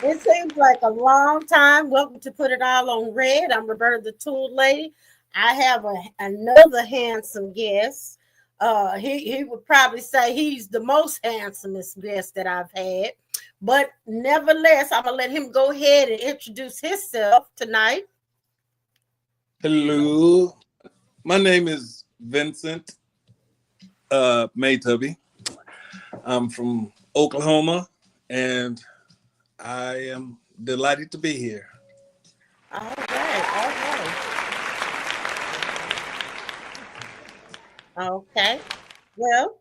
It seems like a long time. Welcome to Put It All on Red. I'm Roberta the Tool Lady. I have another handsome guest. He would probably say he's the most handsomest guest that I've had. But nevertheless, I'm gonna let him go ahead and introduce himself tonight. Hello, my name is Vincent Maytubby. I'm from Oklahoma, and I am delighted to be here. All right, okay. Well,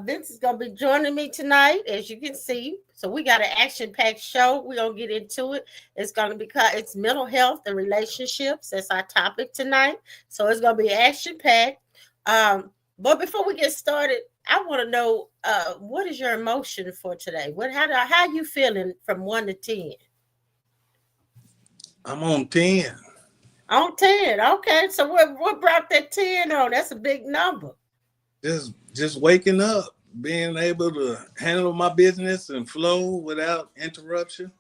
Vince is gonna be joining me tonight, as you can see. So we got an action-packed show. We're gonna get into it. It's gonna be it's mental health and relationships. That's our topic tonight. So it's gonna be action-packed. But before we get started, I want to know what is your emotion for today? How you feeling from 1 to 10? I'm on 10. On 10. Okay. So what brought that 10 on? That's a big number. Just waking up, being able to handle my business and flow without interruption.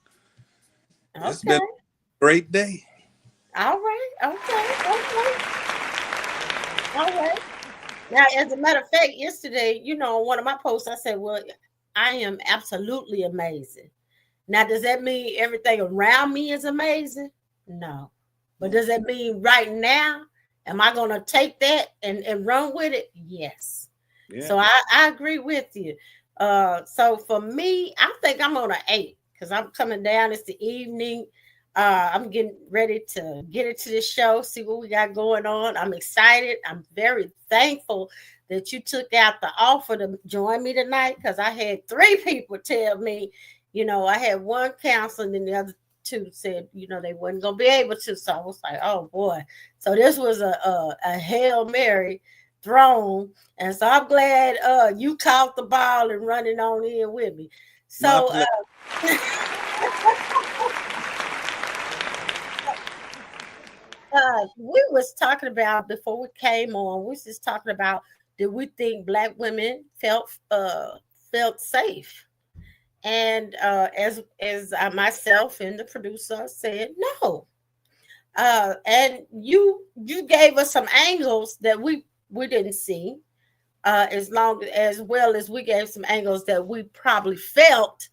Okay. It's been a great day. All right. Okay. All right. Now, as a matter of fact, yesterday, on one of my posts, I said, well, I am absolutely amazing. Now, does that mean everything around me is amazing? No. But does that mean right now, am I going to take that and run with it? Yes. Yeah. So I agree with you. So for me, I think I'm on an 8 because I'm coming down. It's the evening. I'm getting ready to get into this show, see what we got going on. I'm excited. I'm very thankful that you took out the offer to join me tonight because I had 3 people tell me, I had one counseling and the other 2 said, they wasn't going to be able to. So I was like, oh, boy. So this was a Hail Mary thrown. And so I'm glad you caught the ball and running on in with me. So we was talking about before we came on. We was just talking about, did we think Black women felt safe? And as myself and the producer said, no. And you gave us some angles that we didn't see, as well as we gave some angles that we probably felt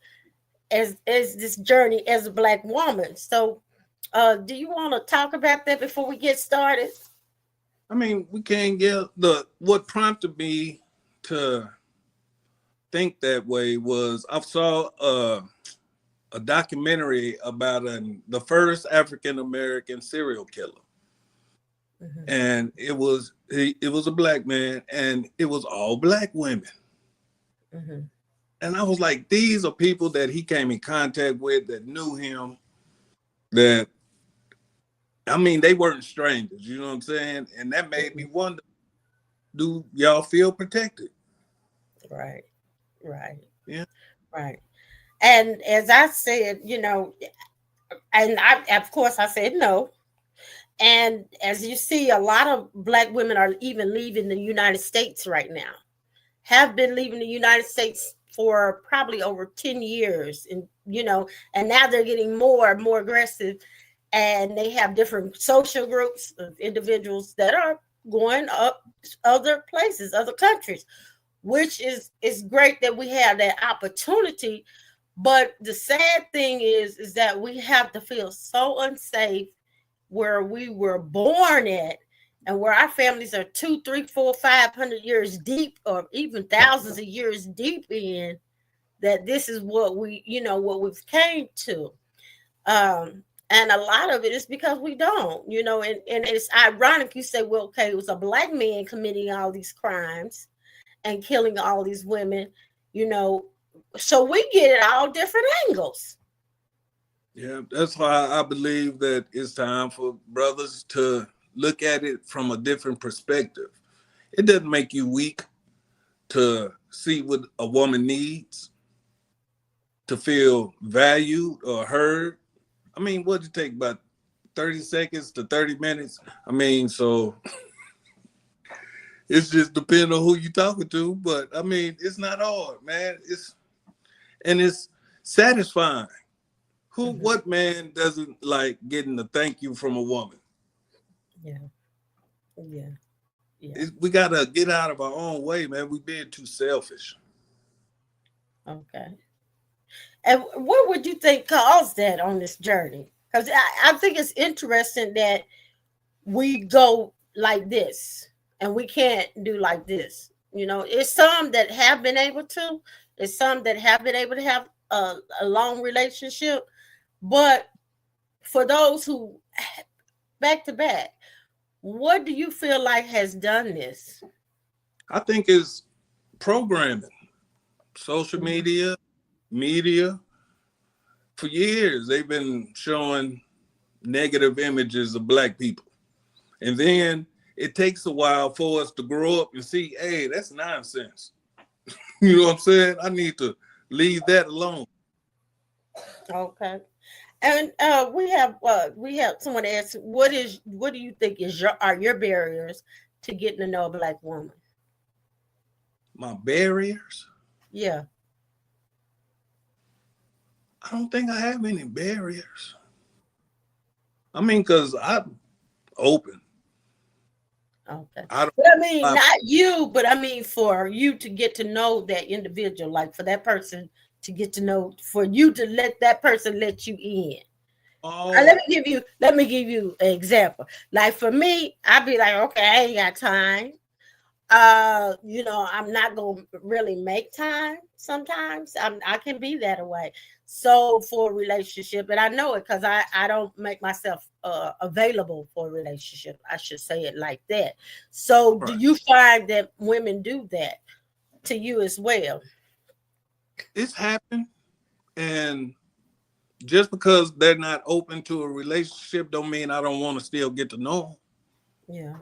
as this journey as a Black woman. So. Do you want to talk about that before we get started? I mean, we can't get what prompted me to think that way was I saw a documentary about the first African American serial killer, and it was a Black man, and it was all Black women. And I was like, these are people that he came in contact with that knew him. That they weren't strangers, you know what I'm saying? And that made me wonder, do y'all feel protected? Right. Yeah. Right. And as I said, and of course I said no. And as you see, a lot of Black women are even leaving the United States right now, have been leaving the United States for probably over 10 years. And, and now they're getting more and more aggressive. And they have different social groups of individuals that are going up other places, other countries, which is great that we have that opportunity. But the sad thing is that we have to feel so unsafe where we were born at and where our families are 200, 300, 400, 500 years deep, or even thousands of years deep in, that this is what what we've came to. And a lot of it is because we don't, and it's ironic you say, well, okay, it was a Black man committing all these crimes and killing all these women, so we get it all different angles. Yeah, that's why I believe that it's time for brothers to look at it from a different perspective. It doesn't make you weak to see what a woman needs, to feel valued or heard. What did it take, about 30 seconds to 30 minutes? So it's just depending on who you're talking to. But it's not hard, man. It's satisfying. What man doesn't like getting a thank you from a woman? Yeah. Yeah. Yeah. We got to get out of our own way, man. We being too selfish. Okay. And what would you think caused that on this journey? Because I think it's interesting that we go like this and we can't do like this. It's some that have been able to, it's some that have been able to have a long relationship. But for those who back to back, what do you feel like has done this? I think it's programming, social media. For years, they've been showing negative images of Black people. And then it takes a while for us to grow up and see, hey, that's nonsense. You know what I'm saying? I need to leave that alone. Okay. And we have someone asked, what do you think are your barriers to getting to know a Black woman? My barriers? Yeah. I don't think I have any barriers. I mean, because I'm open. Okay. Not you, but I mean for you to get to know that individual, like for that person to get to know, for you to let that person let you in. Oh. Let me give you an example. Like for me, I'd be like, okay, I ain't got time. I'm not gonna really make time sometimes. I can be that way. So for a relationship, and I know it because I don't make myself available for a relationship. I should say it like that. So right. Do you find that women do that to you as well? It's happened, and just because they're not open to a relationship don't mean I don't want to still get to know them. Yeah.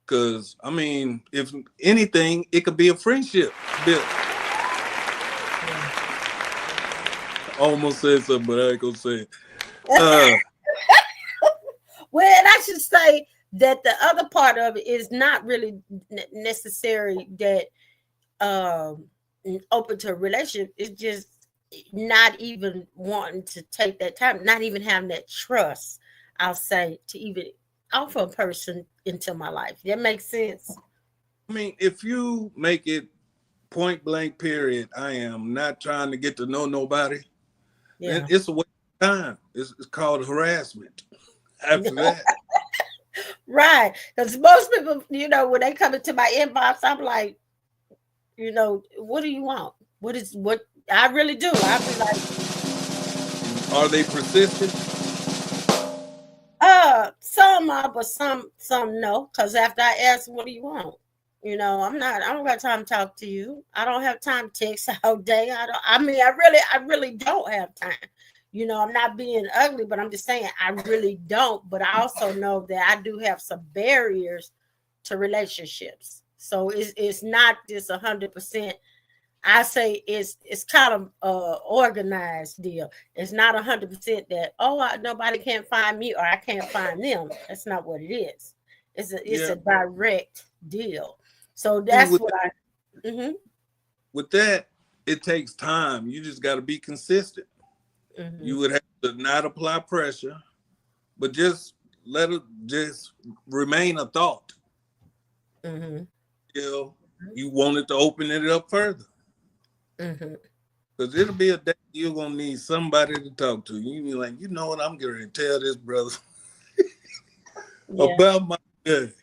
Because, I mean, if anything, it could be a friendship built. Almost said something, but I ain't gonna say it. Well, and I should say that the other part of it is not really necessary that open to a relationship. It's just not even wanting to take that time, not even having that trust, I'll say, to even offer a person into my life. That makes sense. I mean, if you make it point blank period, I am not trying to get to know nobody. Yeah. It's a waste of time. It's called harassment after that. Right. Because most people, when they come into my inbox, I'm like, what do you want? What I really do. I'll be like, are they persistent? Some are, but some no. Because after I ask, what do you want? I don't got time to talk to you. I don't have time to text all day. I really don't have time. I'm not being ugly, but I'm just saying I really don't. But I also know that I do have some barriers to relationships. So it's not just 100%. I say it's kind of organized deal. It's not 100% that nobody can't find me or I can't find them. That's not what it is. It's a direct deal. So that's with that, it takes time. You just got to be consistent. Mm-hmm. You would have to not apply pressure, but just let it just remain a thought. Mm-hmm. You wanted to open it up further. Because it'll be a day you're going to need somebody to talk to. You be like, what, I'm going to tell this brother about my day.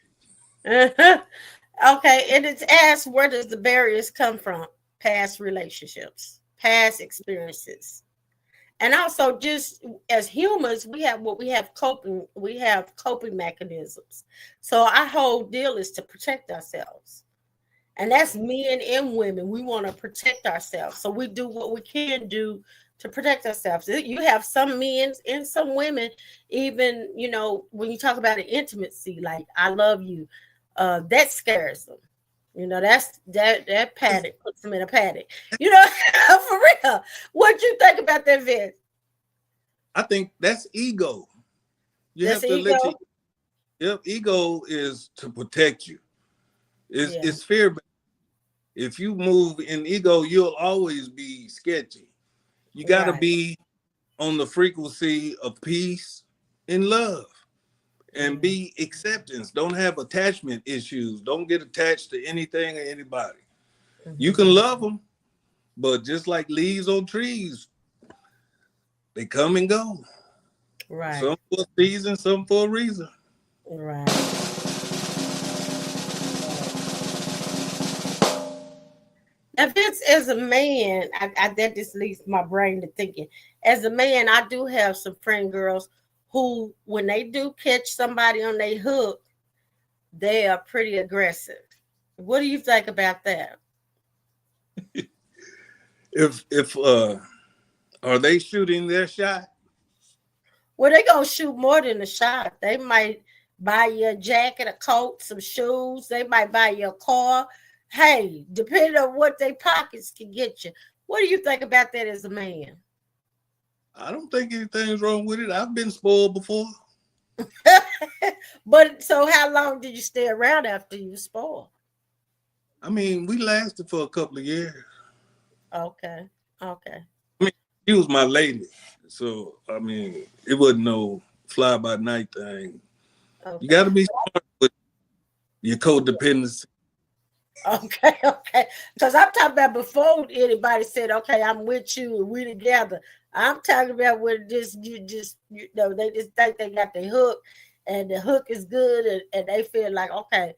Okay, and it's asked, where does the barriers come from? Past relationships, past experiences. And also, just as humans, we have coping mechanisms. So our whole deal is to protect ourselves. And that's men and women. We want to protect ourselves. So we do what we can do to protect ourselves. You have some men and some women, even, when you talk about an intimacy, like I love you, that scares them. That's that panic puts them in a panic. For real. What you think about that, Vince? I think that's ego. You have to let ego is to protect you. It's fear. If you move in ego, you'll always be sketchy. You got to Right. be on the frequency of peace and love and Mm. be acceptance. Don't have attachment issues. Don't get attached to anything or anybody. You can Mhm. love them, but just like leaves on trees, they come and go. Right. Some for a season, some for a reason. Right. If it's as a man, that just leads my brain to thinking. As a man, I do have some friend girls who, when they do catch somebody on their hook, they are pretty aggressive. What do you think about that? If are they shooting their shot? Well, they gonna shoot more than a shot. They might buy you a jacket, a coat, some shoes. They might buy you a car. Hey, depending on what their pockets can get you. What do you think about that as a man? I don't think anything's wrong with it. I've been spoiled before. But so how long did you stay around after you spoiled? I mean, we lasted for a couple of years. Okay. Okay. I mean, she was my lady. So, I mean, it wasn't no fly by night thing. You Okay. got to be smart with your codependency. Okay. Okay. Because I'm talking about before anybody said, okay, I'm with you and we together. I'm talking about when they just think they got the hook and the hook is good and they feel like, okay,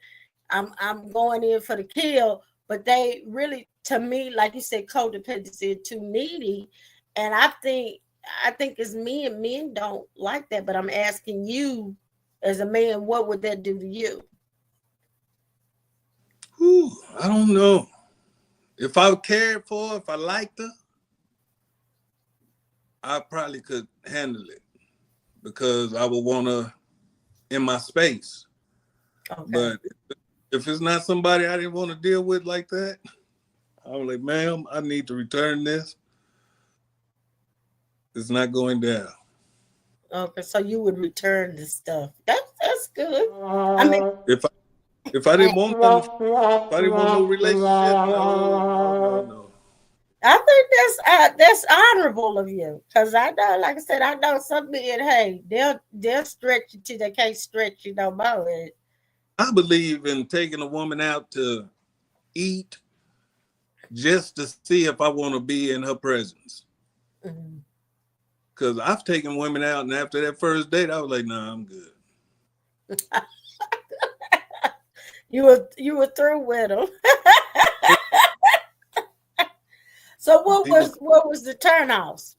I'm going in for the kill, but they really, to me, like you said, codependency too needy, and I think as men don't like that. But I'm asking you, as a man, what would that do to you? Whew, I don't know. If I cared for her, if I liked her, I probably could handle it because I would want her in my space. Okay, But if it's not somebody I didn't want to deal with like that, I was like, ma'am, I need to return this. It's not going down. okay, so you would return the stuff. That's good. I mean, If I if I didn't want nothing, if I didn't want no relationship, no. I think that's honorable of you, because I know, like I said, I know some men. Hey, they'll stretch you till they can't stretch you no more. I believe in taking a woman out to eat just to see if I want to be in her presence. Mhm. Because I've taken women out, and after that first date, I was like, nah, I'm good. You were through with them. So People, what was the turnoffs?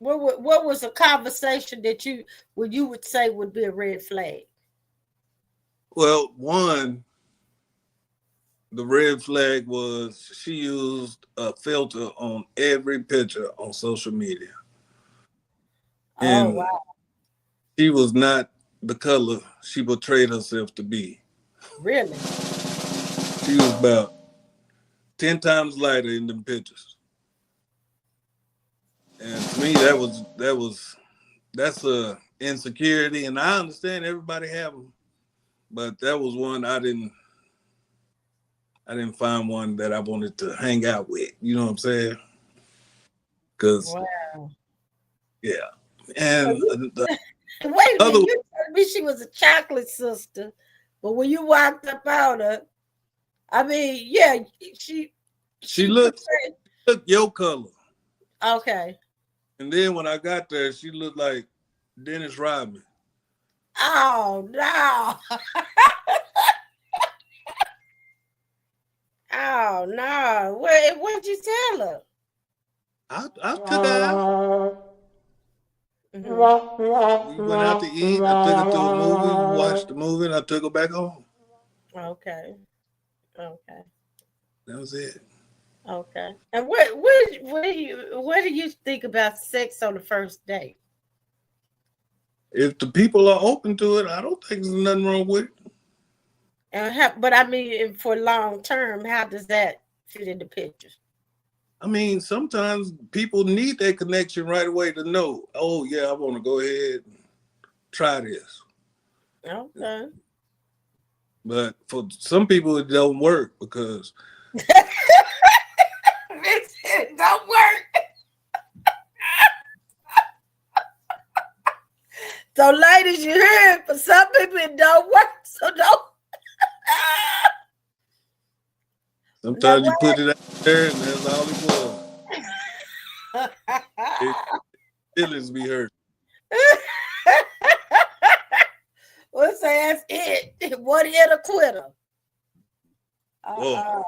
What was a conversation that you would say would be a red flag? well, one, the red flag was she used a filter on every picture on social media. Oh And wow, she was not the color she portrayed herself to be. really? She was about 10 times lighter in them pictures. And to me, that's a insecurity. And I understand everybody have them, but that was one I didn't find one that I wanted to hang out with. You know what I'm saying? Because, Wow. yeah. So And the wait a other minute, one, you told me she was a chocolate sister, but when you walked up on her, I mean, yeah, she she she looked, portrayed. looked your color. Okay. And then when I got there, she looked like Dennis Rodman. Oh no. Oh no. What'd you tell her? I took her out. Mhm. We went out to eat. I took her to a movie. We watched the movie, and I took her back home. Okay. Okay. That was it. Okay. And what do you think about sex on the first date? If the people are open to it, I don't think there's nothing wrong with it. But I mean, for long term, how does that fit in the picture? I mean, sometimes people need that connection right away to know, oh, yeah, I want to go ahead and try this. Okay. But for some people, it don't work because It don't work. So, ladies, you hear it. For some people, it don't work. So don't. Sometimes you put it out there, and that's all it was. Feelings be hurt. We'll say that's it. One hit a quitter. Whoa.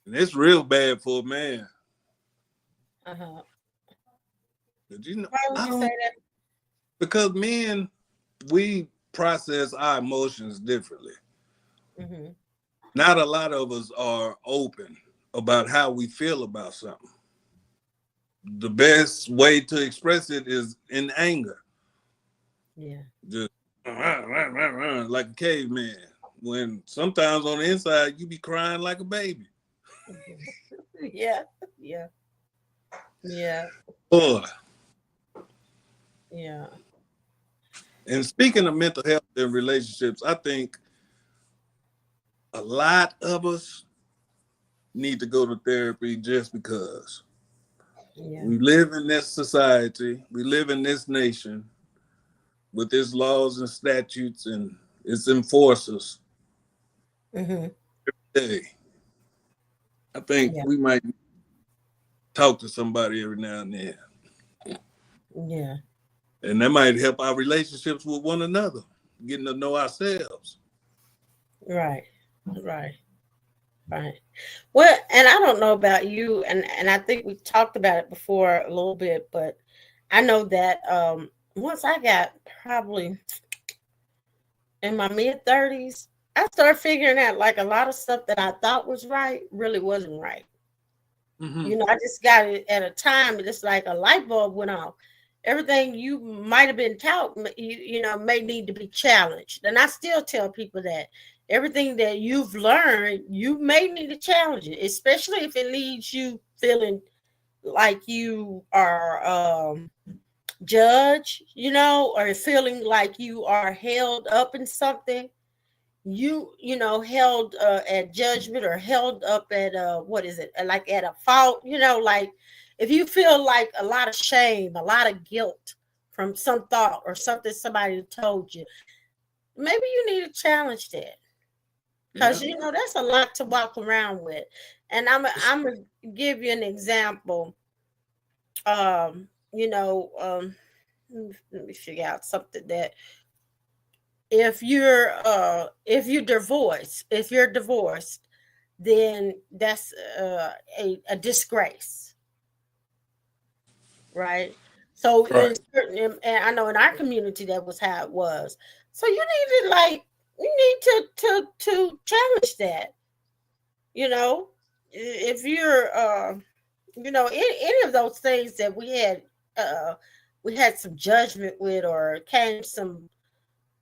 And it's real bad for a man. But you know, Why would you say that? Because men, we process our emotions differently. Not a lot of us are open about how we feel about something. The best way to express it is in anger. Yeah. Just like a caveman. When sometimes on the inside you be crying like a baby. Yeah. Boy. Yeah. And speaking of mental health and relationships, I think a lot of us need to go to therapy just because. Yeah. We live in this society, we live in this nation with its laws and statutes and its enforcers. Every day. I think we might talk to somebody every now and then. Yeah. And that might help our relationships with one another, getting to know ourselves. Right. Well, and I don't know about you, and I think we talked about it before a little bit, but I know that once I got probably in my mid-30s, I started figuring out like a lot of stuff that I thought was right really wasn't right. You know, I just got it at a time, it's like a light bulb went off. Everything you might have been taught, you know, may need to be challenged. And I still tell people that everything that you've learned, you may need to challenge it, especially if it leaves you feeling like you are judged, you know, or feeling like you are held up in something. You know, held at judgment or held up at what is it, like at a fault, you know, like if you feel like a lot of shame, a lot of guilt from some thought or something somebody told you, maybe you need to challenge that, because you know that's a lot to walk around with. And I'm gonna give you an example. You know, let me figure out something that if you're divorced, then that's a disgrace, right? So in certain, and I know in our community that was how it was. So you need to to challenge that. You know, if you're you know, any of those things that we had some judgment with, or came some,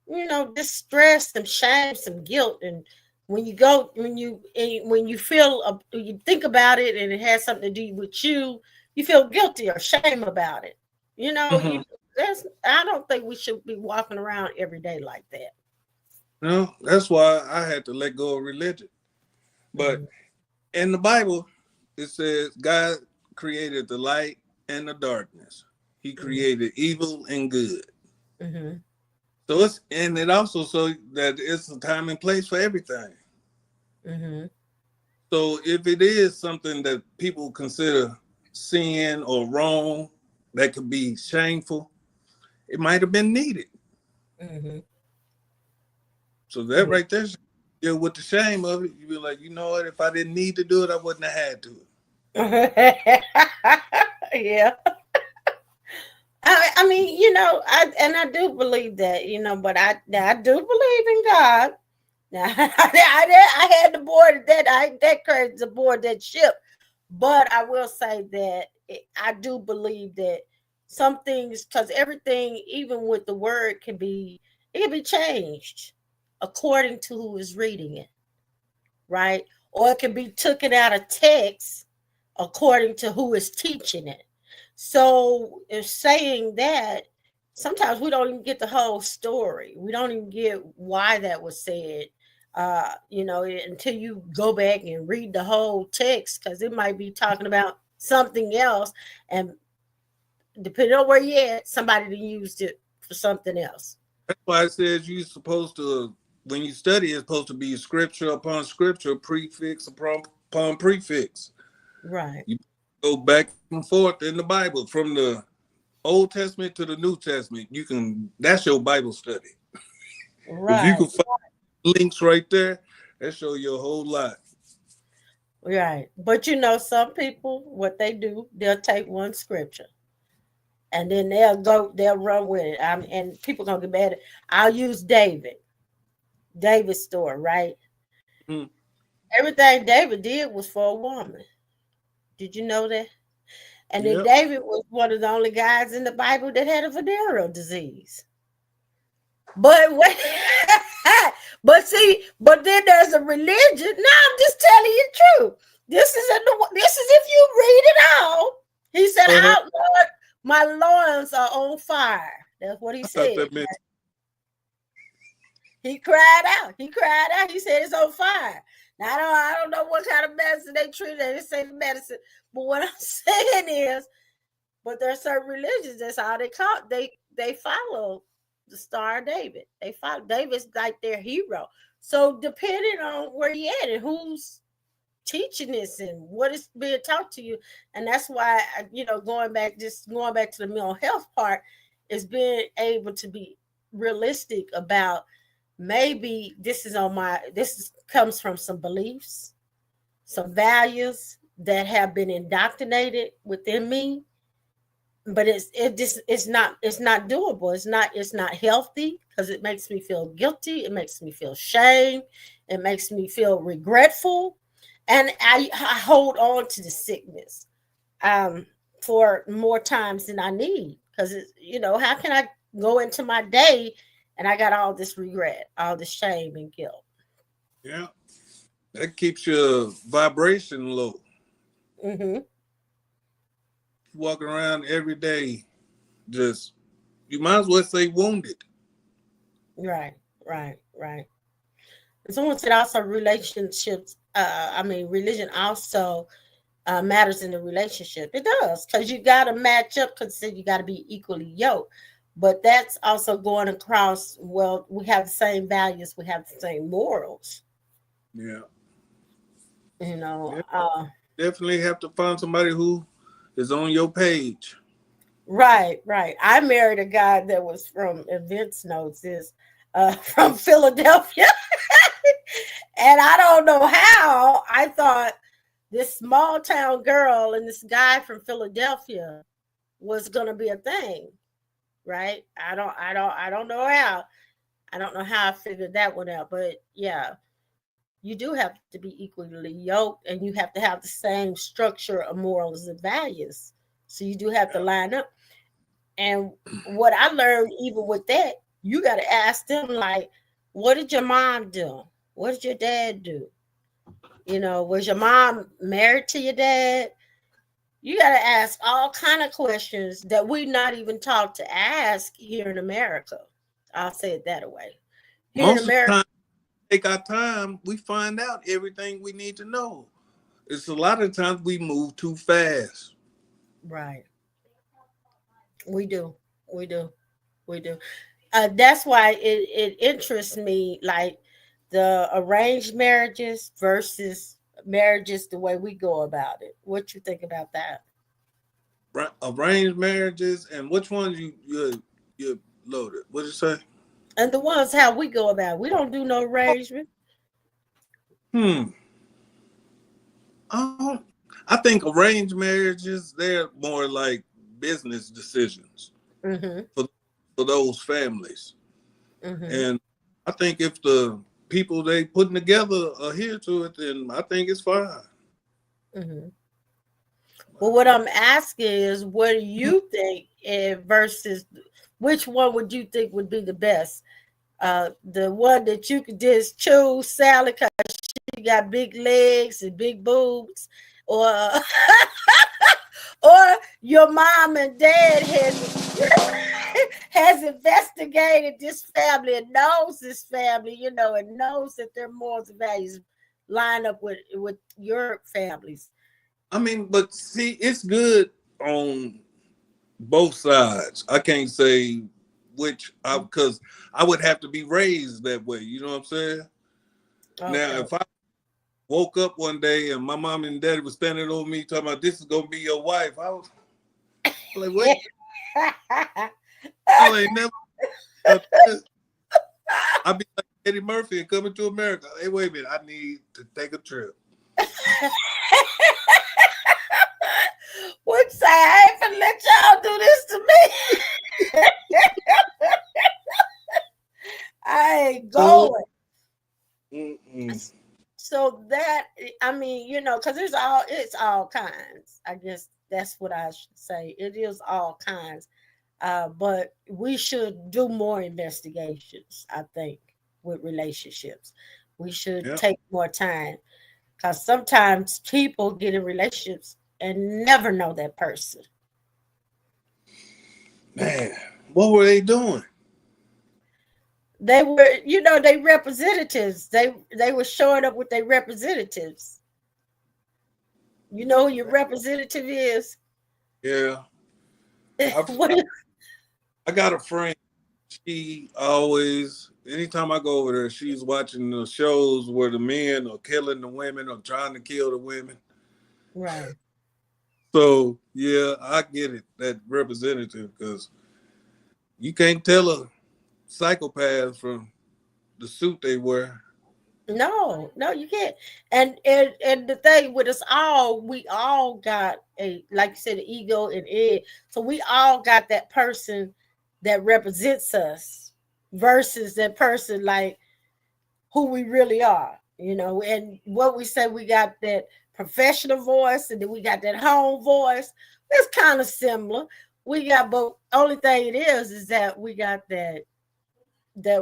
you know, distress, some shame, some guilt. And when you feel you think about it and it has something to do with you, you feel guilty or shame about it. You know, I don't think we should be walking around every day like that. No, that's why I had to let go of religion. But in the Bible, it says God created the light and the darkness. He created evil and good. So it also so that it's a time and place for everything. So if it is something that people consider sin or wrong, that could be shameful, it might have been needed. So that right there, deal with the shame of it. You be like, you know what? If I didn't need to do it, I wouldn't have had to. Yeah. I mean, you know, I do believe that, you know, but I do believe in God. Now, I had to board that crazy to board that ship, but I will say that I do believe that some things, because everything, even with the word, it can be changed according to who is reading it, right? Or it can be taken out of text according to who is teaching it. So, if saying that, sometimes we don't even get the whole story. We don't even get why that was said. You know, until you go back and read the whole text, because it might be talking about something else, and depending on where you're at, somebody used it for something else. That's why it says you're supposed to, when you study, it's supposed to be scripture upon scripture, prefix upon prefix. Right. You go back and forth in the Bible from the Old Testament to the New Testament. That's your Bible study. If you Right. can find links right there, that show you a whole lot. Right. But some people, what they do, they'll take one scripture and then they'll run with it. And people gonna get mad. I'll use David's story, right? Mm. Everything David did was for a woman. Did you know that? And then Yep. David was one of the only guys in the Bible that had a venereal disease. But what? but then there's a religion. No, I'm just telling you the truth. This is if you read it out. He said, Uh-huh. Lord, my loins are on fire." That's what he I thought said. that meant He cried out. He cried out. He said it's on fire. Now I don't know what kind of medicine they treated. They didn't say the medicine. But what I'm saying is, but there are certain religions, that's how they call it. They follow the Star of David. They follow David's like their hero. So depending on where you're at and who's teaching this and what is being taught to you, and that's why going back to the mental health part, is being able to be realistic about maybe this comes from some beliefs, some values that have been indoctrinated within me, but it's not doable. It's not healthy, because it makes me feel guilty. It makes me feel shame. It makes me feel regretful, and I hold on to the sickness for more times than I need, because how can I go into my day and I got all this regret, all this shame and guilt? yeah. That keeps your vibration low. Mm-hmm. Walking around every day, you might as well say wounded. Right. And someone said also relationships. Religion also matters in the relationship. It does, because you got to match up, because you got to be equally yoked. But that's also going across. Well, we have the same values. We have the same morals. Yeah. Yeah. Definitely have to find somebody who is on your page. Right. I married a guy that was from, Vince knows this, from Philadelphia. And I don't know how I thought this small town girl and this guy from Philadelphia was gonna be a thing, right? I don't know how. I don't know how I figured that one out, but yeah, you do have to be equally yoked, and you have to have the same structure of morals and values. So you do have to line up. And what I learned, even with that, you got to ask them, like, what did your mom do? What did your dad do? Was your mom married to your dad? You got to ask all kind of questions that we're not even taught to ask here in America. I'll say it that way. Here in Most of the America, time, take our time, we find out everything we need to know. It's a lot of times we move too fast. right? We do, we do, we do. That's why it interests me, like the arranged marriages versus marriages the way we go about it. What you think about that? Arranged marriages, and which ones you loaded? What did you say? And the ones how we go about it. We don't do no arrangement. Hmm. I think arranged marriages, they're more like business decisions Mm-hmm. for those families. Mm-hmm. And I think if the people they putting together adhere to it, then I think it's fine. Mm-hmm. Well, what I'm asking is, what do you think, versus which one would you think would be the best? The one that you could just choose Sally because she got big legs and big boobs, or or your mom and dad has investigated this family and knows this family, and knows that their morals and values line up with your families. I mean, but see, it's good on both sides. I can't say which because I would have to be raised that way. You know what I'm saying? Now, Okay. if I woke up one day and my mom and daddy was standing over me talking about this is gonna be your wife, I was like, wait, I ain't never. I'd be like Eddie Murphy and Coming to America. Hey, wait a minute, I need to take a trip. Would say I ain't finna let y'all do this to me. I ain't So, going. mm-mm. So that, I mean, because it's all kinds. I guess that's what I should say. It is all kinds. But we should do more investigations, I think, with relationships. We should Yeah, take more time because sometimes people get in relationships and never know that person. man, what were they doing? They were, they representatives. They were showing up with their representatives. You know who your representative is? Yeah, I've, What is- I got a friend. She always, anytime I go over there, she's watching the shows where the men are killing the women or trying to kill the women. right. So yeah, I get it. That representative, because you can't tell a psychopath from the suit they wear. No, no, you can't. And the thing with us all, we all got a, like you said, an ego and id. So we all got that person that represents us versus that person like who we really are. And what we say, we got that professional voice and then we got that home voice. It's kind of similar. We got, but only thing it is that we got that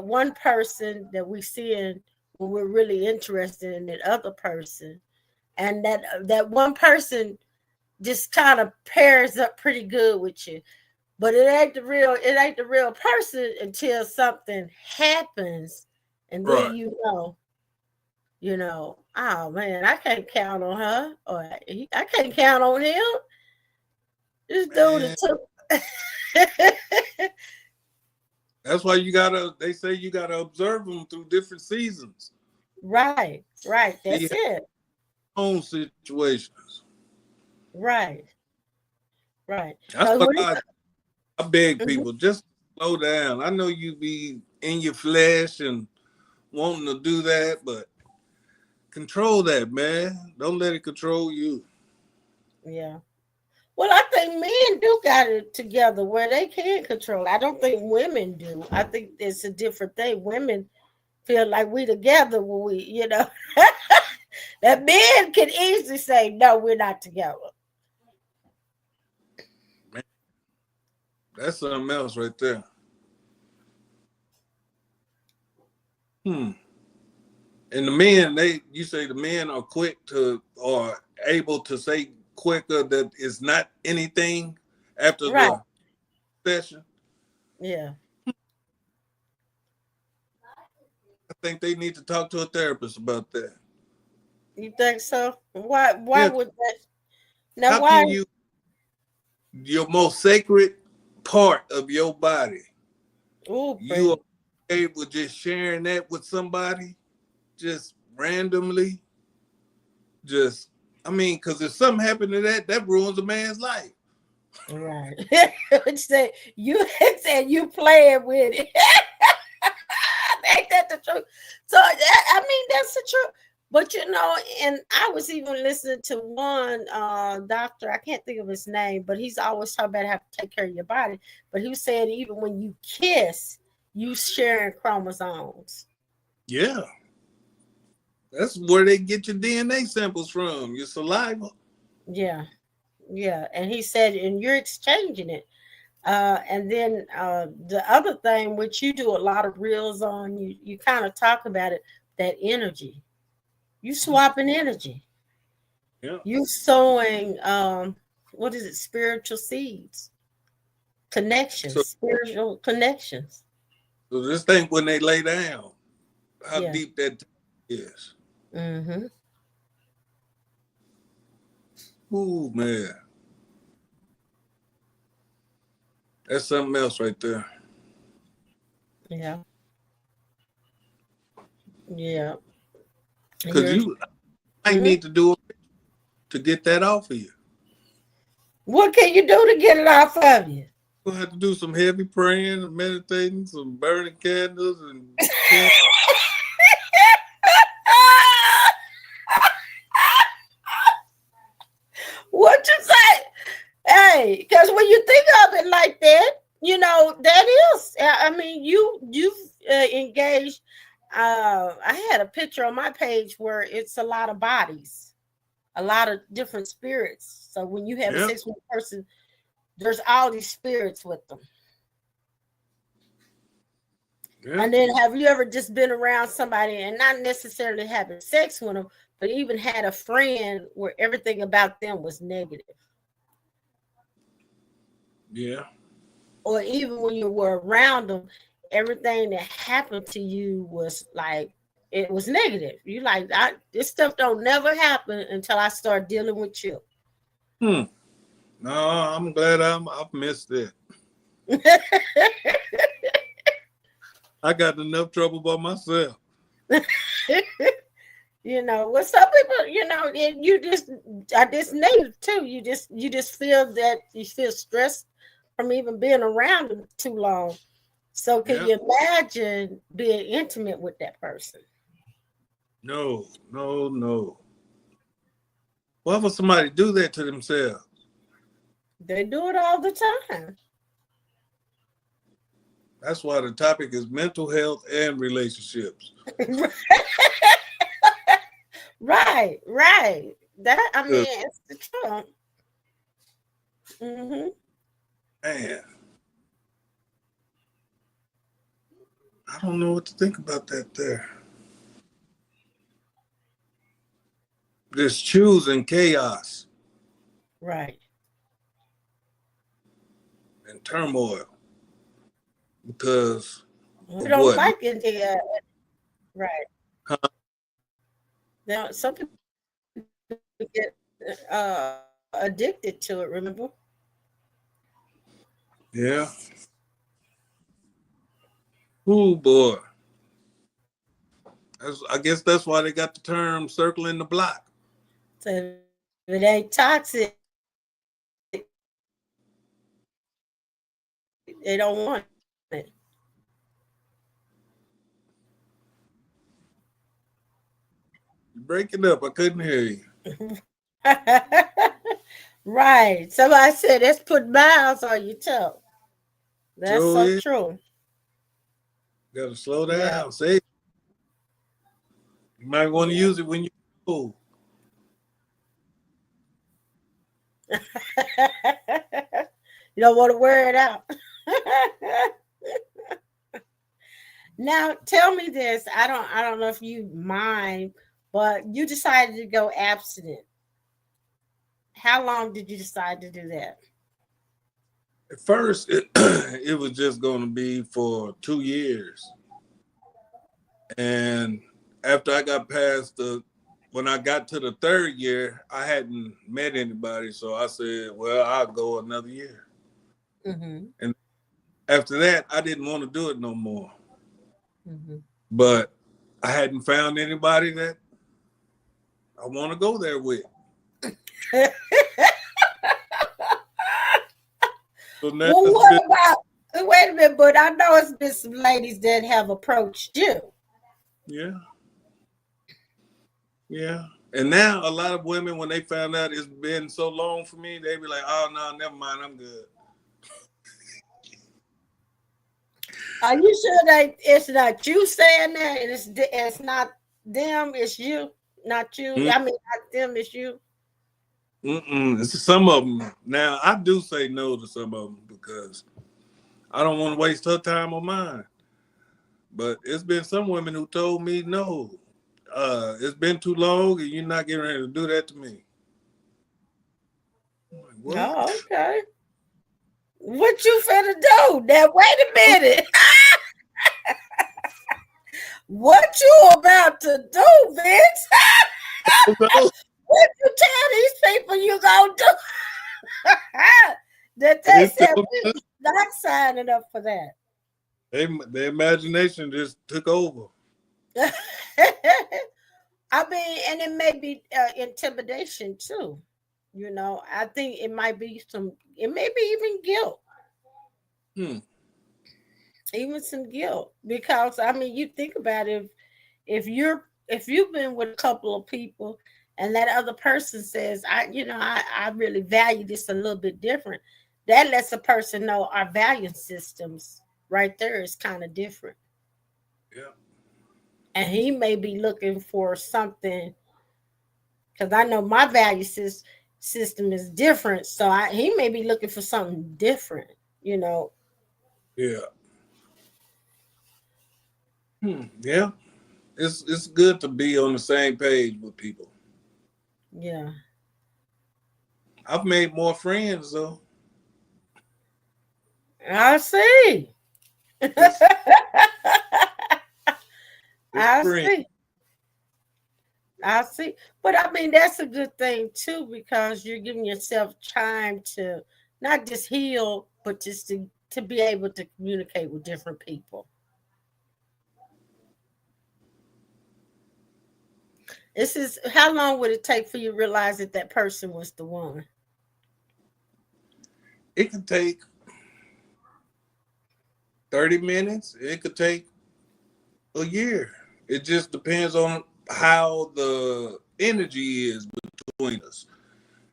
one person that we see in when we're really interested in that other person, and that one person just kind of pairs up pretty good with you, but it ain't the real person until something happens, and then Right. oh man, I can't count on her, or I can't count on him. This dude Man, that took that's why they say you gotta observe them through different seasons. right, See that's their it. own situations. Right, right, That's because what when it, I beg Mhm. people, just slow down. I know you be in your flesh and wanting to do that, but control that, man. Don't let it control you. Yeah. Well, I think men do got it together where they can control. I don't think women do. I think it's a different thing. Women feel like we together when that men can easily say, no, we're not together. Man, that's something else right there. Hmm. And the men, you say the men are quick to or able to say quicker that it's not anything after Right. the session. Yeah. I think they need to talk to a therapist about that. You think so? Why Yeah, would that? Now, how why? can you your most sacred part of your body, Oh, you are baby. able just sharing that with somebody just randomly? Just I mean, because if something happened to that ruins a man's life. Right. Say you said you playing with it. Ain't that the truth? So I mean that's the truth. But and I was even listening to one doctor, I can't think of his name, but he's always talking about how to take care of your body. But he was saying even when you kiss, you sharing chromosomes. Yeah, that's where they get your DNA samples from, your saliva. Yeah, yeah. And he said, and you're exchanging it. And then the other thing, which you do a lot of reels on, you kind of talk about it, that energy. You swapping energy. Yeah. You sowing what is it? Spiritual seeds, So, connections, spiritual connections. so just think when they lay down, how Yeah. deep that is. Mm-hmm. Ooh, man, that's something else right there. Yeah. Yeah. Because You're, you might mhm. need to do it to get that off of you. What can you do to get it off of you? You'll have to do some heavy praying and meditating, some burning candles and chanting. What you say? Hey, because when you think of it like that, that is. I mean, you've engaged. I had a picture on my page where it's a lot of bodies, a lot of different spirits. So when you have Yeah, sex with a person, there's all these spirits with them. yeah, And then have you ever just been around somebody and not necessarily having sex with them, but even had a friend where everything about them was negative? yeah. Or even when you were around them, everything that happened to you was like, it was negative. You like, this stuff don't never happen until I start dealing with you. Hmm. No, I'm glad I've missed it. I got enough trouble by myself. Well, some people, you just are this negative too. You just feel that you feel stressed from even being around them too long. So can Yeah. you imagine being intimate with that person? No, no, no. Why would somebody do that to themselves? They do it all the time. That's why the topic is mental health and relationships. Right, right. That I 'Cause, mean, it's the truth. Hmm. man, I don't know what to think about that there. This choosing chaos Right. and turmoil because We of don't what? like it. Right. Huh? Now, some people get addicted to it. Remember? Yeah. Oh boy. I guess that's why they got the term circling the block. So if it ain't toxic, they don't want it. You're breaking up. I couldn't hear you. Right. Somebody said, let's put miles on your toe. That's Joe so is. true. Gotta slow Yeah. down. Say you might want to use it when you old. You don't want to wear it out. Now, tell me this. I don't know if you mind, but you decided to go abstinent. How long did you decide to do that? At first, it was just going to be for 2 years. And after I got past when I got to the third year, I hadn't met anybody. So I said, well, I'll go another year. Mm-hmm. And after that, I didn't want to do it no more. Mm-hmm. But I hadn't found anybody that I want to go there with. So now Well, it's what been, about? Wait a minute, but I know it's been some ladies that have approached you. yeah, yeah. And now a lot of women, when they found out it's been so long for me, they be like, oh, no, never mind, I'm good. Are you sure that it's not you saying that? And it's not them, it's you, not you. Mm, I mean, not them, it's you. It's some of them. Now, I do say no to some of them because I don't want to waste her time or mine. But it's been some women who told me no. It's been too long and you're not getting ready to do that to me. I'm like, what? Oh, okay. What you finna do? Now, wait a minute. What you about to do, Vince? What you tell these people you gonna do? That they It's said still- we not signing up for that. Their imagination just took over. I mean, and it may be intimidation too. I think it might be it may be even guilt, Hmm. even some guilt. Because I mean, you think about it, if you've been with a couple of people and that other person says, I really value this a little bit different, that lets a person know our value systems right there is kind of different. Yeah. And he may be looking for something, because I know my system is different. So he may be looking for something different, you know. Yeah. Yeah. It's good to be on the same page with people. Yeah. I've made more friends though. I see. It's it's I friends. see. I see. But I mean, that's a good thing too, because you're giving yourself time to not just heal, but just to be able to communicate with different people. This is how long would it take for you to realize that that person was the one? It could take 30 minutes. It could take a year. It just depends on how the energy is between us,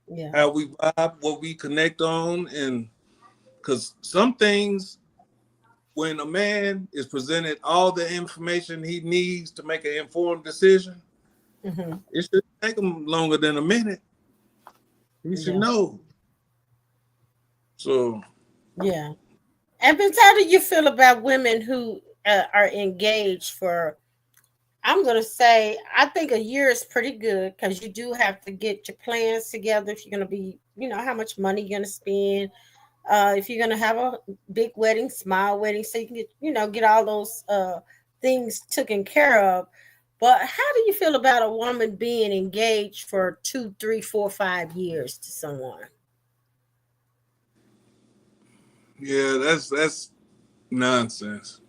Yeah. how we vibe, what we connect on, and because some things, when a man is presented all the information he needs to make an informed decision, Hmm. it should take him longer than a minute. He should Yeah. know. So, Yeah. And Vince, how do you feel about women who are engaged for? I'm gonna say I think a year is pretty good, because you do have to get your plans together if you're gonna be, how much money you're gonna spend. If you're gonna have a big wedding, small wedding, so you can get all those things taken care of. But how do you feel about a woman being engaged for 2, 3, 4, 5 years to someone? yeah, that's nonsense.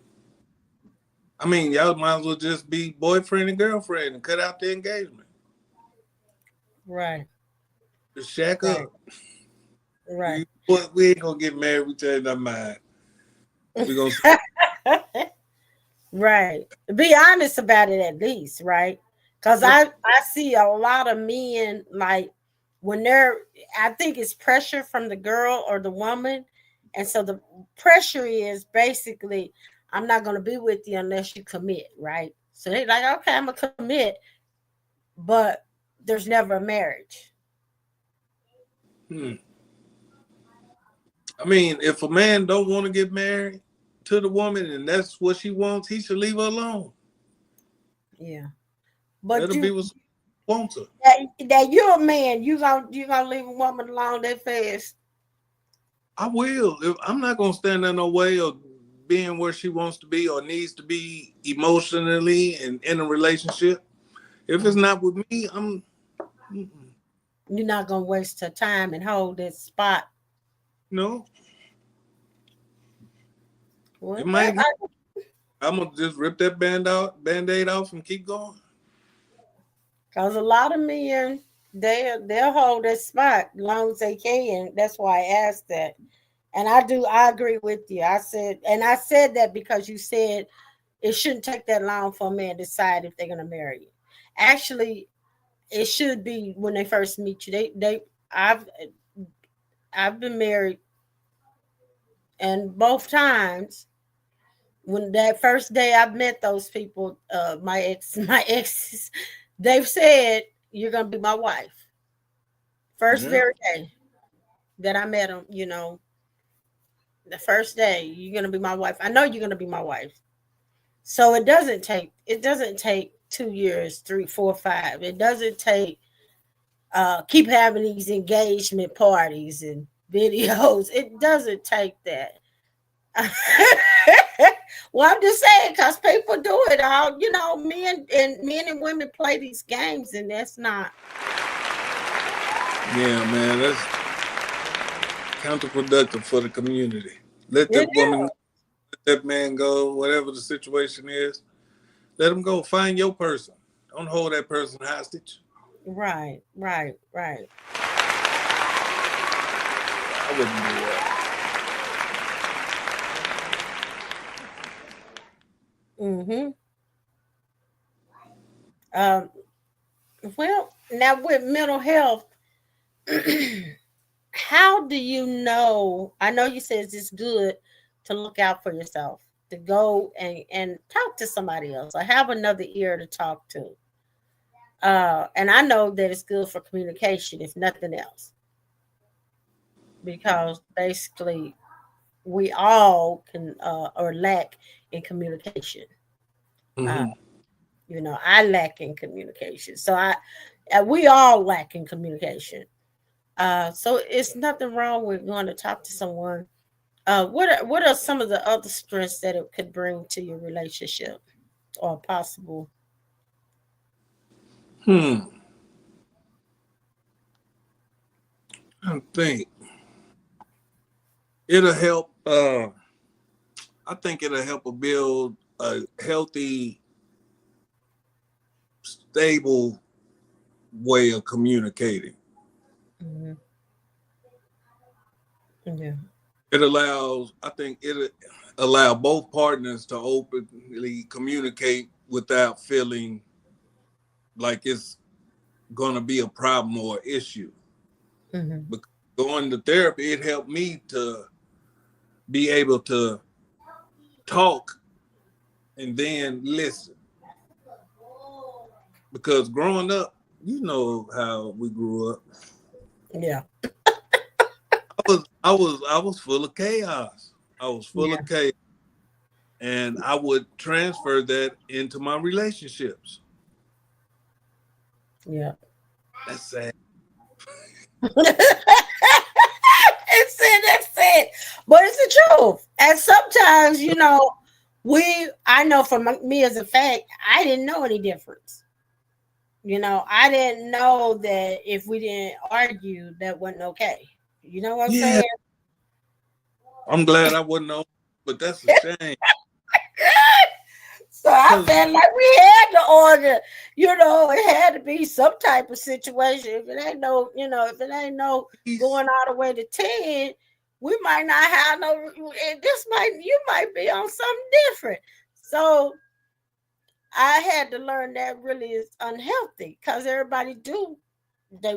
I mean, y'all might as well just be boyfriend and girlfriend and cut out the engagement. Right, Just shack right, up. right. We ain't gonna get married. We changed our mind. We gonna Right. Be honest about it at least, right? Because yep. I see a lot of men, like, when I think it's pressure from the girl or the woman. And so the pressure is basically, I'm not going to be with you unless you commit, right? So they're like, okay, I'm going to commit, but there's never a marriage. Hmm. I mean, if a man don't want to get married to the woman and that's what she wants, he should leave her alone. Yeah. Let But her be what she wants her. that you're a man, you gonna leave a woman alone that fast. I will. I'm not gonna stand in no way of being where she wants to be or needs to be emotionally and in a relationship. If it's not with me, I'm. Mm-mm. You're not gonna waste her time and hold that spot. No, it Well, might. I'm gonna just rip that band-aid off, and keep going. because a lot of men, they'll hold that spot as long as they can. That's why I asked that. And I agree with you. I said that because you said it shouldn't take that long for a man to decide if they're gonna marry you. Actually, it should be when they first meet you. I've I've been married, and both times, when that first day I met those people, my exes, they've said you're gonna be my wife. First Yeah. very day that I met them, the first day you're gonna be my wife. I know you're gonna be my wife. So it doesn't take 2 years, 3, 4, 5. It doesn't take keep having these engagement parties and videos. It doesn't take that. Well, I'm just saying, because people do it all. Men and women play these games, and that's not. Yeah, man, that's counterproductive for the community. Let It the woman is. Let that man go, whatever the situation is. Let him go. Find your person. Don't hold that person hostage. Right, right, right. I wouldn't do that. Mm-hmm. Um, well, now with mental health, how do you know? I know you said it's good to look out for yourself, to go and talk to somebody else, or have another ear to talk to. And I know that it's good for communication, if nothing else, because basically we all can or lack in communication. Uh, Mm-hmm. I lack in communication, so we all lack in communication. So it's nothing wrong with going to talk to someone. What are some of the other strengths that it could bring to your relationship or possible? Hmm. I think it'll help. I think it'll help build a healthy, stable way of communicating. Hmm. Yeah. It allows, I think it allow both partners to openly communicate without feeling like it's going to be a problem or issue. Hmm. Because going to therapy, it helped me to be able to talk and then listen. Because growing up, you know how we grew up. Yeah. I was full of chaos. I was full Yeah. of chaos, and I would transfer that into my relationships. Yeah. That's sad. That's it. But it's the truth. And sometimes, I know from me as a fact, I didn't know any difference. I didn't know that if we didn't argue, that wasn't okay. You know what I'm Yeah, saying? I'm glad I wasn't on, but that's a shame. So I Cause felt like we had to order, it had to be some type of situation. If it ain't no peace, going all the way to 10, we might not have no, you might be on something different. So I had to learn that really is unhealthy because everybody do, they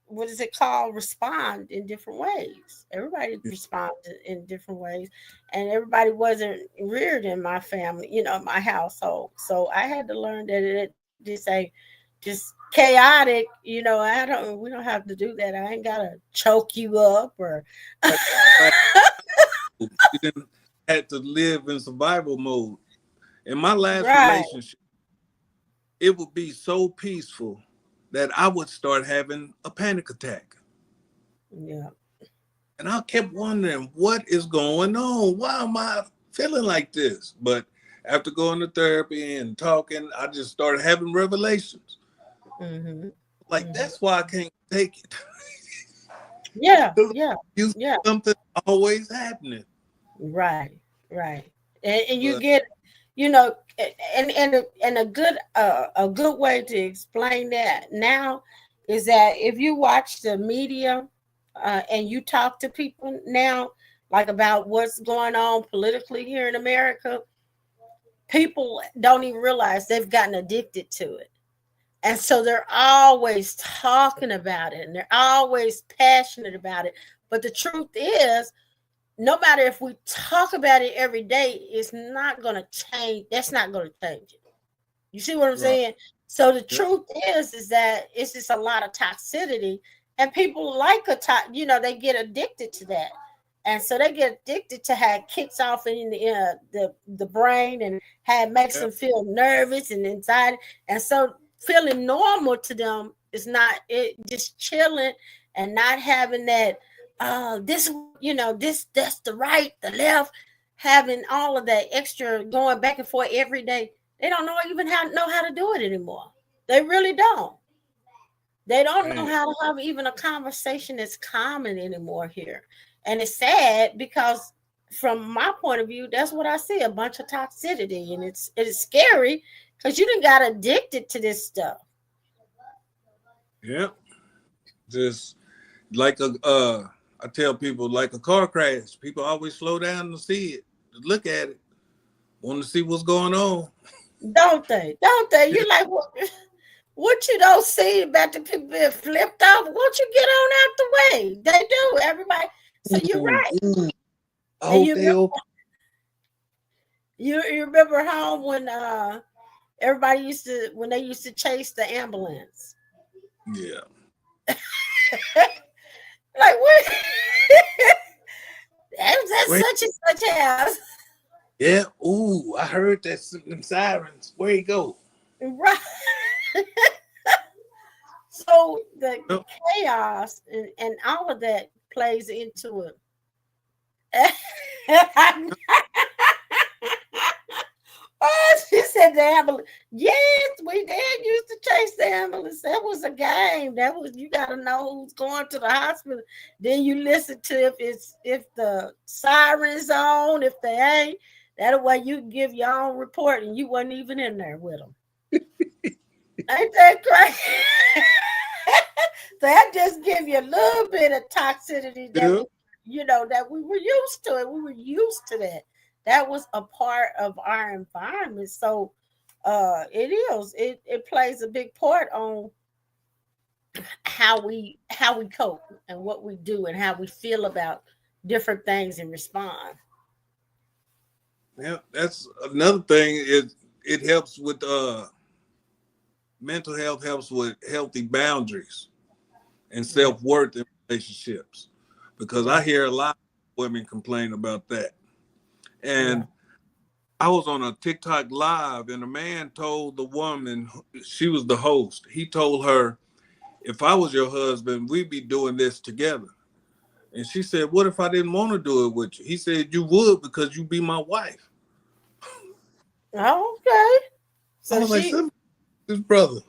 what is it called, respond in different ways. Everybody responds in different ways, and everybody wasn't reared in my family, my household. So I had to learn that it just ain't just chaotic. I don't we don't have to do that. I ain't gotta choke you up or like, like you didn't had to live in survival mode. In my last right. relationship, it would be so peaceful that I would start having a panic attack. Yeah. And I kept wondering what is going on? Why am I feeling like this? But after going to therapy and talking, I just started having revelations. Hmm. Like Hmm. that's why I can't take it. Yeah. Because Yeah. you see Yeah. something always happening. Right, right. And you But get, you know, and a good way to explain that now is that if you watch the media and you talk to people now, like about what's going on politically here in America, people don't even realize they've gotten addicted to it. And so they're always talking about it and they're always passionate about it. But the truth is, no matter if we talk about it every day, it's not going to change. That's not going to change it. You see what I'm right. saying? So the Yeah. truth is that it's just a lot of toxicity, and people they get addicted to that, and so they get addicted to how it kicks off in the brain and how it makes Yeah. them feel nervous and anxiety, and so feeling normal to them is not it just chilling and not having that this this that's the right the left, having all of that extra going back and forth every day. They don't know how to do it anymore. They really don't. They don't know Man. how to have even a conversation that's common anymore here. And it's sad because from my point of view, that's what I see, a bunch of toxicity. And it's scary because you done got addicted to this stuff. Yeah. Just like I tell people, like a car crash. People always slow down to see it, to look at it, want to see what's going on. Don't they? Don't they? You're like, what you don't see about the people being flipped off? Won't you get on out the way? They do, everybody. So you're Ooh, right. ooh. I And hope they open. you remember home when everybody used to when they used to chase the ambulance. Yeah. Like what? That's Wait. such and such house. Yeah. Ooh, I heard that them sirens. Where you go? Right. So the Oh, chaos and all of that plays into it. Oh, she said the ambulance. Yes, we did used to chase the ambulance. That was a game. That was you got to know who's going to the hospital. Then you listen to if the sirens on, if they ain't. That way you can give your own report, and you wasn't even in there with them. Ain't that crazy? That just give you a little bit of toxicity that yeah. that we were used to it. We were used to that. That was a part of our environment. So it plays a big part on how we cope and what we do and how we feel about different things and respond. Yeah. That's another thing. It helps with mental health. Helps with healthy boundaries and Yeah. self worth in relationships, because I Yeah. hear a lot of women complain about that. Yeah. And I was on a TikTok live, and a man told the woman, she was the host. He told her, "If I was your husband, we'd be doing this together." And she said, "What if I didn't want to do it with you?" He said, "You would, because you be my wife." Oh, okay. I So was like, she "Son, his brother."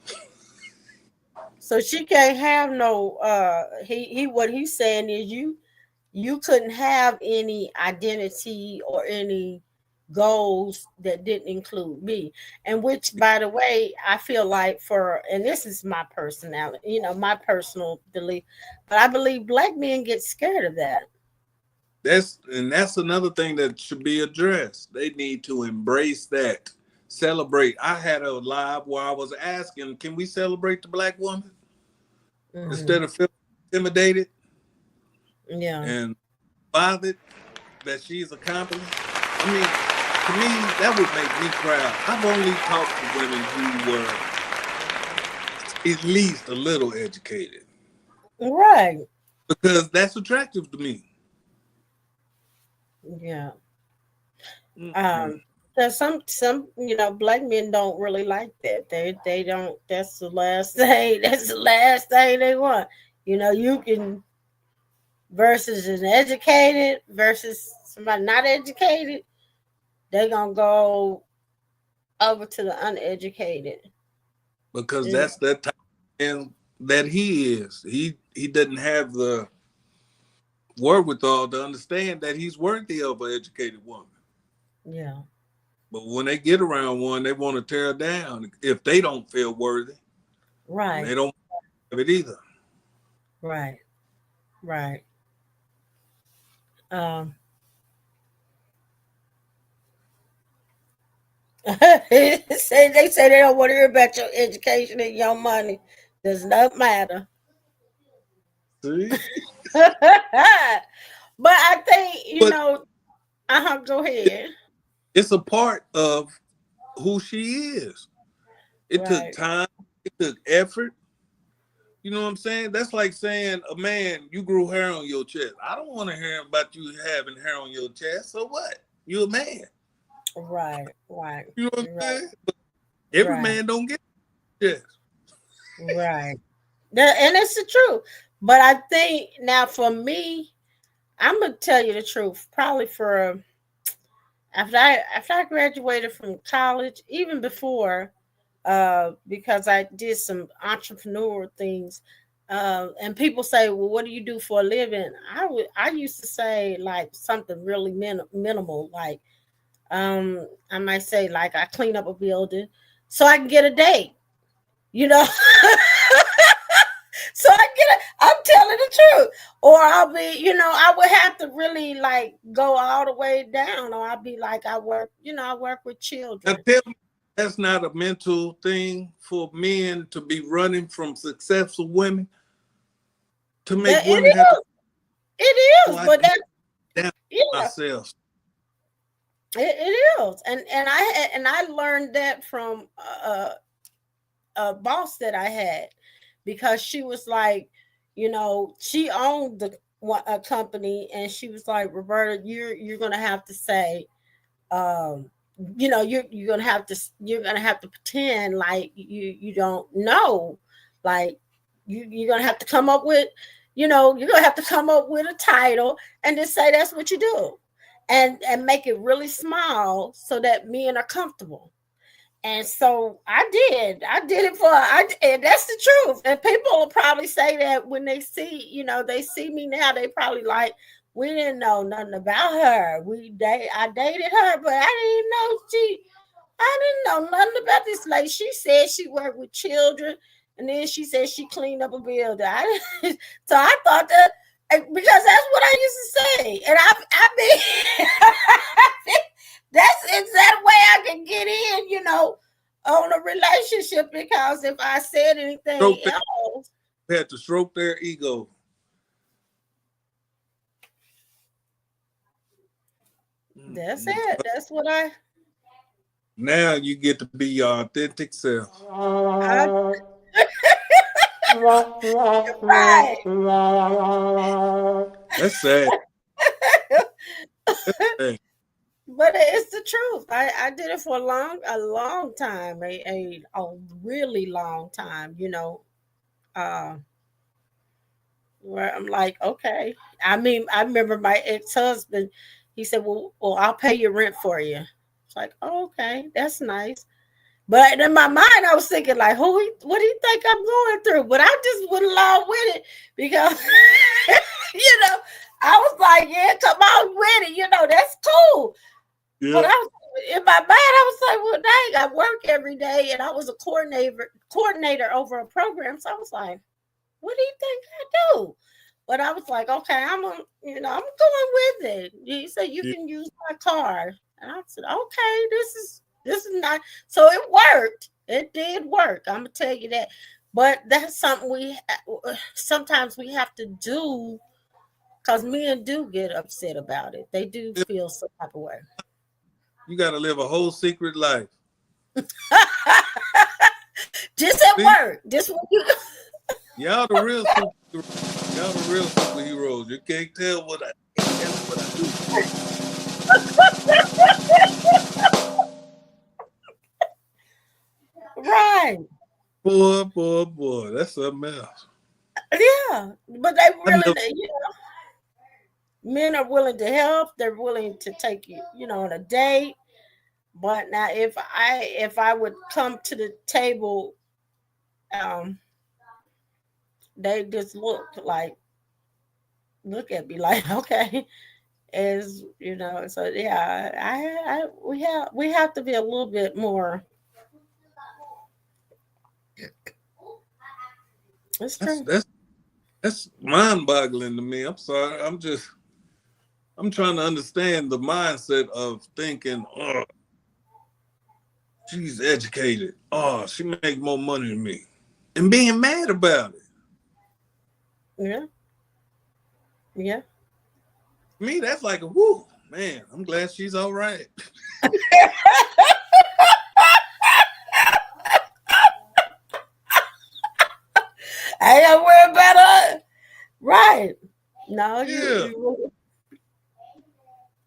so she can't have no he what he's saying is you couldn't have any identity or any goals that didn't include me. And which, by the way, I feel like and this is my personality, my personal belief, but I believe black men get scared of that. That's another thing that should be addressed. They need to embrace that, celebrate. I had a live where I was asking, "Can we celebrate the black woman Hmm. instead of feeling intimidated Yeah. and bothered that she's accomplished?" I mean, to me, that would make me proud. I've only talked to women who were at least a little educated, Right. because that's attractive to me. Yeah. Mm-mm. Um, there's some black men don't really like that. They don't. That's the last thing. That's the last thing they want. You can versus an educated versus somebody not educated. They gonna go over to the uneducated. Because You that's that type of man that he is. He doesn't have the wherewithal to understand that he's worthy of an educated woman. Yeah. But when they get around one, they want to tear her down if they don't feel worthy, and Right. they don't have it either. Right. Right. Um. They say they don't want to hear about your education and your money. Does not matter. See? But I think But Go ahead. it's a part of who she is. It took Right. time, it took effort. You know what I'm saying? That's like saying, a man, you grew hair on your chest. I don't want to hear about you having hair on your chest. So what? You a man. Right. Right. You know what I'm Right. saying? Every Right. man don't get chest. Right. And it's the truth. But I think now for me, I'm gonna tell you the truth. Probably for after I graduated from college, even before, because I did some entrepreneur things. And people say, "Well, what do you do for a living?" I used to say like something really minimal, like I might say like I clean up a building so I can get a date, you know. So I get it. I'm telling the truth. Or I'll be, I would have to really like go all the way down, or I'll be like, I work with Now children. tell me, that's not a mental thing for men to be running from successful women to make That it women have to, is. It oh, is, I but can't that down yeah, myself. it is. And I learned that from a boss that I had, because she was like, she owned a company, and she was like, Roberta, you're gonna have to say, um, you're gonna have to pretend like you don't know, like you're gonna have to come up with, you're gonna have to come up with a title and just say that's what you do, and make it really small so that men are comfortable. And so I did. I did it and that's the truth. And people will probably say that when they see me now, they probably like, we didn't know nothing about her. I dated her, but I didn't know nothing about this lady. She said she worked with children, and then she said she cleaned up a building. So I thought that, because that's what I used to say, and I mean, that's the exact way I can get in, on a relationship, because if I said anything Stroke their, else, had to stroke their ego. that's Mm-mm. it. That's what Now you get to be your authentic self. I right. That's sad. That's sad. But it's the truth. I did it for a long time, a really long time, uh, where I'm like, okay. I mean, I remember my ex-husband, he said, well, I'll pay your rent for you. It's like, oh, okay, that's nice. But in my mind, I was thinking like, what do you think I'm going through? But I just went along with it because, you know, I was like, yeah, come on with it. That's cool. But Yeah. I was in my mind, I was like, well, dang, I work every day, and I was a coordinator over a program. So I was like, what do you think I do? But I was like, okay, I'm going with it. He said you Yeah. can use my car, and I said, okay, this is not. So it worked. It did work. I'm gonna tell you that. But that's something sometimes we have to do, because men do get upset about it. They do feel some type of way. You got to live a whole secret life. Just at See, work. Just when you y'all the real superheroes. Y'all the real superheroes. You can't tell what I can't tell what I do. right. Boy, that's something else. Yeah. But they I really, never. men are willing to help. They're willing to take you, on a date. But now, if I would come to the table, um, they just look at me like, okay, So yeah, we have to be a little bit more. It's That's true. that's that's mind-boggling to me. I'm sorry. I'm trying to understand the mindset of thinking, oh, she's educated. Oh, she make more money than me, and being mad about it. Yeah, yeah. Me, that's like a whoo, man. I'm glad she's all right. I ain't gotta worry about her. Right. No, Yeah.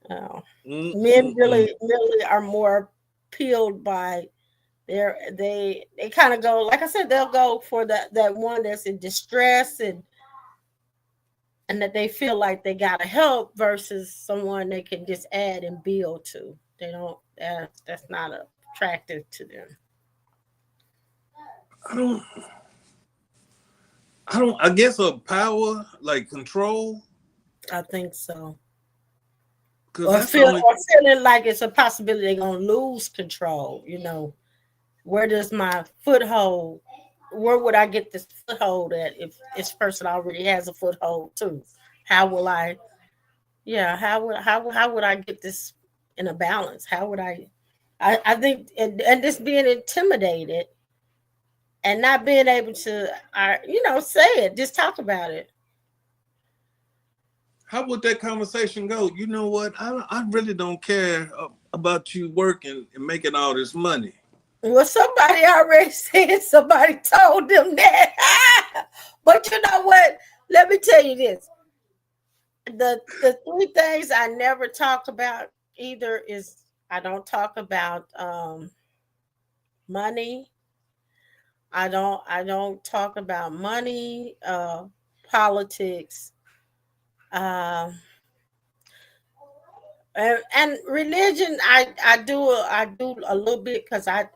no. Men Mm-mm-mm. really are more peeled by they kind of go, like I said, they'll go for that one that's in distress, and that they feel like they gotta help, versus someone they can just add and build to. They don't that's not attractive to them. I don't. I guess a power, like control, I think so. because Or that's the feel only. or feeling like it's a possibility they're gonna lose control. Where does my foothold? Where would I get this foothold at if this person already has a foothold too? How will I? Yeah, how would I get this in a balance? How would I? I think and this being intimidated and not being able to, say it, just talk about it. How would that conversation go? You know what? I really don't care about you working and making all this money. Well, somebody already said somebody told them that. But you know what? Let me tell you this. The three things I never talk about either is I don't talk about money. I don't talk about money, politics, uh, and religion. I do a little bit because I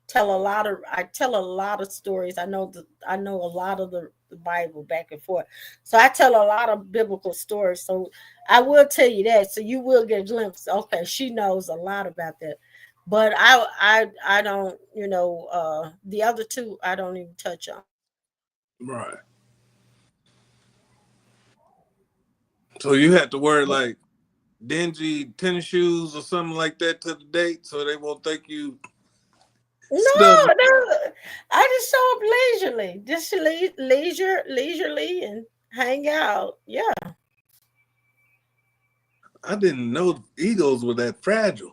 tell a lot of stories. I know a lot of the Bible back and forth, so I tell a lot of biblical stories. So I will tell you that, so you will get a glimpse. Okay, she knows a lot about that, but I don't. The other two I don't even touch on. Right. So you have to wear like dingy tennis shoes or something like that to the date, so they won't think you No, stubbing. no, I just show up leisurely, just leisurely, and hang out. Yeah, I didn't know egos were that fragile.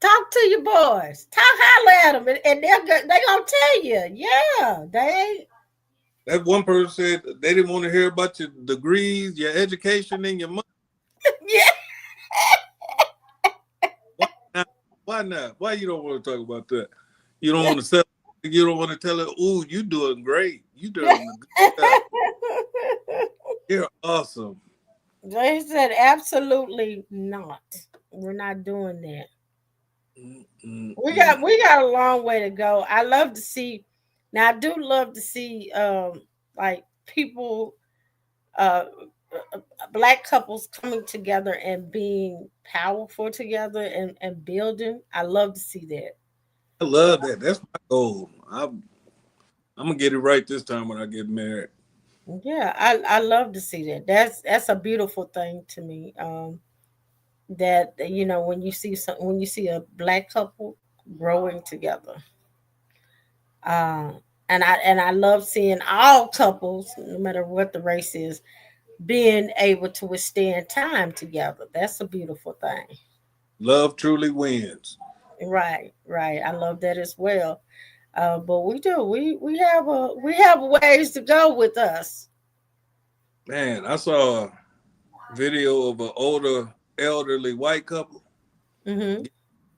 talk to your boys, holler at them, and they gonna tell you. Yeah, they That one person said they didn't want to hear about your degrees, your education, and your money. yeah. Why not? Why not? Why you don't want to talk about that? You don't want to sell. You don't want to tell her, "Ooh, you doing great. You doing a good job. You're awesome." They said absolutely not. We're not doing that. Mm, mm, We mm. got we got a long way to go. I love to see. Now I do love to see like people uh, black couples coming together and being powerful together and building. I love to see that. I love that. That's my goal. I'm gonna get it right this time when I get married. Yeah, I love to see that. That's a beautiful thing to me. That when you see a black couple growing together. Uh, and I love seeing all couples, no matter what the race is, being able to withstand time together. That's a beautiful thing. Love truly wins. Right, right. I love that as well. But we do. We have ways to go with us. Man, I saw a video of an older, elderly white couple, Hmm.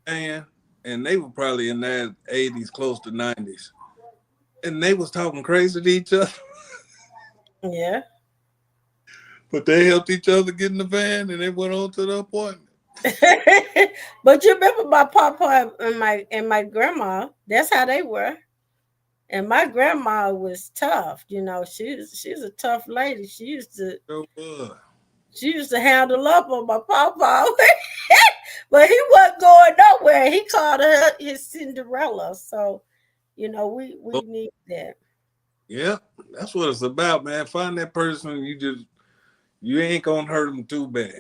and they were probably in their 80s, close to 90s, and they was talking crazy to each other. Yeah. But they helped each other get in the van, and they went on to the appointment. But you remember my papa and my grandma? That's how they were. And my grandma was tough. She's a tough lady. So, She used to handle up on my papa, but he wasn't going nowhere. He called her his Cinderella. So we oh, need that. yeah, that's what it's about, man. Find that person you ain't gonna hurt them too bad.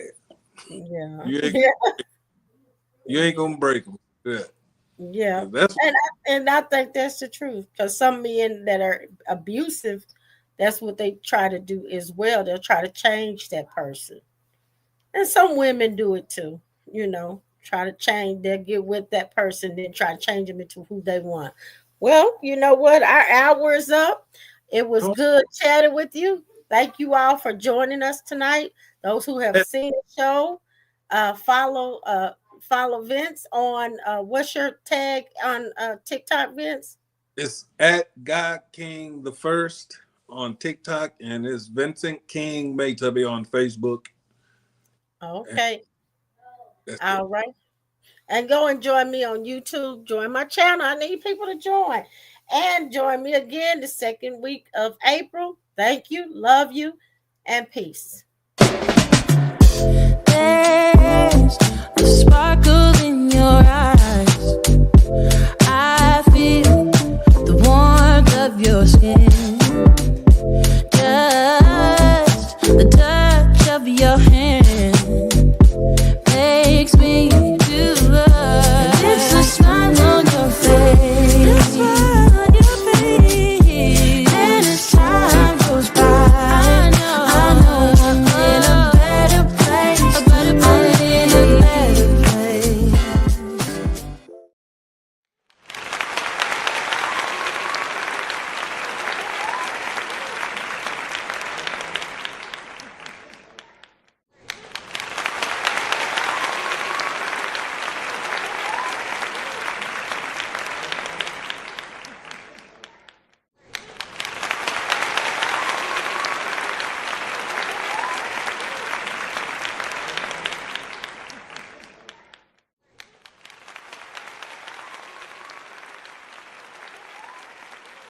Yeah, You ain't yeah, you ain't gonna break them. Yeah, yeah. 'cause that's And I think that's the truth. Because some men that are abusive, that's what they try to do as well. They'll try to change that person. And some women do it too, try to change, they'll get with that person, then try to change them into who they want. Well, you know what? Our hour is up. It was good chatting with you. Thank you all for joining us tonight. Those who have seen the show, follow Vince on what's your tag on TikTok, Vince? it's at God King the First on TikTok, and it's Vincent King Maytubby on Facebook. And Okay. that's it. All right. And go and join me on YouTube. Join my channel. I need people to join. And join me again the second week of April. Thank you, love you, and peace.